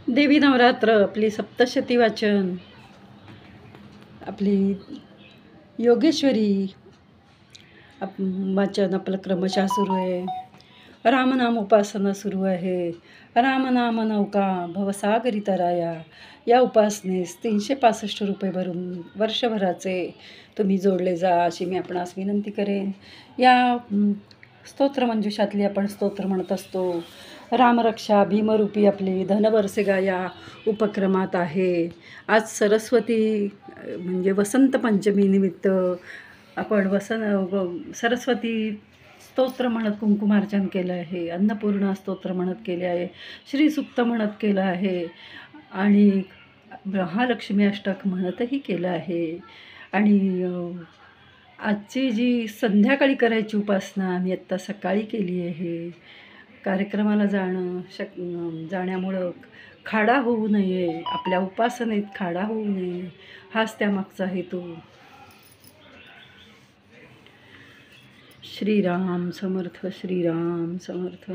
देवी नवरात्र आपली सप्तशती वाचन, आपली योगेश्वरी वाचन आपलं क्रमशः सुरू आहे. रामनाम उपासना सुरू आहे. रामनाम नौका भवसागरी तराया या उपासनेस 365 रुपये भरून वर्षभराचे तुम्ही जोडले जा, अशी मी आपणास विनंती करेन. या स्तोत्रमंजुषातली आपण स्तोत्र म्हणत असतो. रामरक्षा भीमरूपी आपली धनवरसेगा या उपक्रमात आहे. आज सरस्वती म्हणजे वसंत पंचमी निमित्त आपण सरस्वती स्तोत्र म्हणत कुंकुमार्चन केलं आहे. अन्नपूर्णा स्तोत्र म्हणत केले आहे. श्रीसूक्त म्हणत केलं आहे आणि महालक्ष्मी अष्टक म्हणतही केलं आहे. आणि आजची जी संध्याकाळी करायची उपासना आम्ही आत्ता सकाळी केली आहे. कार्यक्रमाला जाण्यामुळं खाडा होऊ नये, आपल्या उपासनेत खाडा होऊ नये, हाच त्यामागचा हेतू. श्रीराम समर्थ, श्रीराम समर्थ.